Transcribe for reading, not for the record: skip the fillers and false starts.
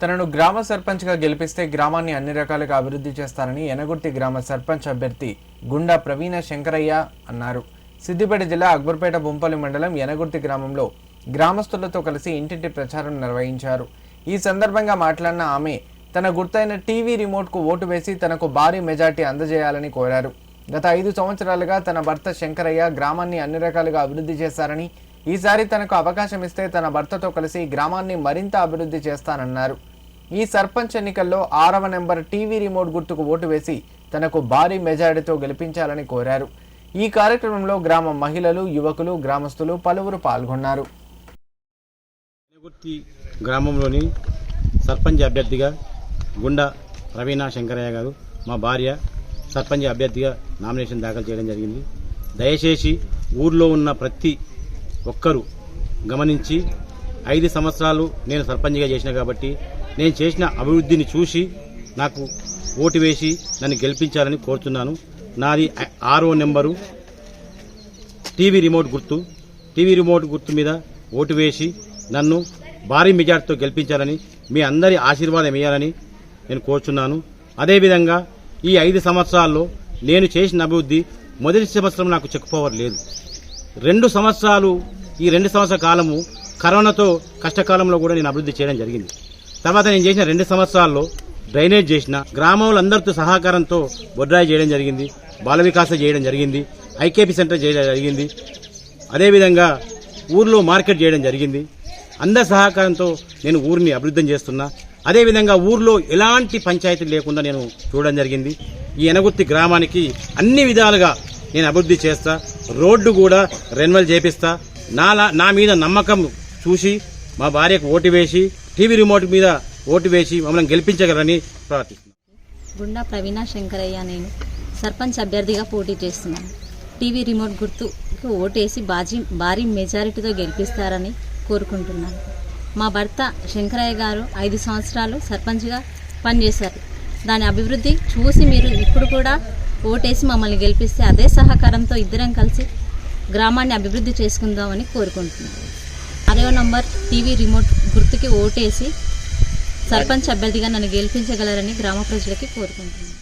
తనను గ్రామ సర్పంచ్గా గెలిపిస్తే గ్రామాన్ని అన్ని రకాలుగా అభివృద్ధి చేస్తానని యనగుర్తి గ్రామ సర్పంచ్ అభ్యర్థి గుండా ప్రవీణ శంకరయ్య అన్నారు. సిద్దిపేట జిల్లా అక్బర్పేట బొంపల్లి మండలం యనగుర్తి గ్రామంలో గ్రామస్తులతో కలిసి ఇంటింటి ప్రచారం నిర్వహించారు. ఈ సందర్భంగా మాట్లాడిన ఆమె తన గుర్తైన టీవీ రిమోట్కు ఓటు వేసి తనకు భారీ మెజార్టీ అందజేయాలని కోరారు. గత 5 సంవత్సరాలుగా తన భర్త శంకరయ్య గ్రామాన్ని అన్ని రకాలుగా అభివృద్ధి చేశారని, ఈసారి తనకు అవకాశం ఇస్తే తన భర్తతో కలిసి గ్రామాన్ని మరింత అభివృద్ధి చేస్తానన్నారు. ఈ సర్పంచ్ ఎన్నికల్లో 6వ నెంబర్ టీవీ రిమోట్ గుర్తుకు ఓటు వేసి తనకు భారీ మెజారిటీతో గెలిపించాలని కోరారు. ఈ కార్యక్రమంలో గ్రామ మహిళలు, యువకులు, గ్రామస్తులు పలువురు పాల్గొన్నారు. గ్రామంలోని సర్పంచ్ అభ్యర్థిగా గుండా ప్రవీణ శంకరయ్య గారు మా భార్య సర్పంచ్ అభ్యర్థిగా నామినేషన్ దాఖలు చేయడం జరిగింది. దయచేసి ఊర్లో ఉన్న ప్రతి ఒక్కరూ గమనించి 5 సంవత్సరాలు నేను సర్పంచ్గా చేసిన కాబట్టి నేను చేసిన అభివృద్ధిని చూసి నాకు ఓటు వేసి నన్ను గెలిపించాలని కోరుతున్నాను. నాది 6వ నెంబరు టీవీ రిమోట్ గుర్తు మీద ఓటు వేసి నన్ను భారీ మెజార్టీతో గెలిపించాలని, మీ అందరి ఆశీర్వాదం ఇవ్వాలని నేను కోరుచున్నాను. అదేవిధంగా ఈ 5 సంవత్సరాల్లో నేను చేసిన అభివృద్ధి, మొదటి సంవత్సరం నాకు చెక్ పవర్ లేదు. 2 సంవత్సరాలు, ఈ 2 సంవత్సరాల కాలము కరోనాతో కష్టకాలంలో కూడా నేను అభివృద్ధి చేయడం జరిగింది. తర్వాత నేను చేసిన 2 సంవత్సరాల్లో డ్రైనేజ్ చేసిన, గ్రామంలో అందరితో సహకారంతో బొడ్రాయి చేయడం జరిగింది, బాల వికాస చేయడం జరిగింది, ఐకేపీ సెంటర్ చేయడం జరిగింది. అదేవిధంగా ఊర్లో మార్కెట్ చేయడం జరిగింది. అందరి సహకారంతో నేను ఊరిని అభివృద్ధి చేస్తున్నా. అదేవిధంగా ఊర్లో ఎలాంటి పంచాయతీలు లేకుండా నేను చూడడం జరిగింది. ఈ యనగుర్తి గ్రామానికి అన్ని విధాలుగా నేను అభివృద్ధి చేస్తా. రోడ్డు కూడా రెన్యువల్ చేపిస్తా. నా మీద నమ్మకం చూసి మా భార్యకు ఓటు వేసి టీవీ రిమోట్ మీద ఓటు వేసి మమ్మల్ని గెలిపించగలని ప్రార్థిస్తున్నాను. గుండా ప్రవీణ శంకరయ్య నేను సర్పంచ్ అభ్యర్థిగా పోటీ చేస్తున్నాను. టీవీ రిమోట్ గుర్తుకు ఓటేసి భారీ మెజారిటీతో గెలిపిస్తారని కోరుకుంటున్నాను. మా భర్త శంకరయ్య గారు 5 సంవత్సరాలు సర్పంచ్గా పనిచేశారు. దాని అభివృద్ధి చూసి మీరు ఇప్పుడు కూడా ఓటేసి మమ్మల్ని గెలిపిస్తే అదే సహకారంతో ఇద్దరం కలిసి గ్రామాన్ని అభివృద్ధి చేసుకుందామని కోరుకుంటున్నాను. 6వ నంబర్ టీవీ రిమోట్ గుర్తుకి ఓటేసి సర్పంచ్ అభ్యర్థిగా నన్ను గెలిపించగలరని గ్రామ ప్రజలకి కోరుకుంటున్నాను.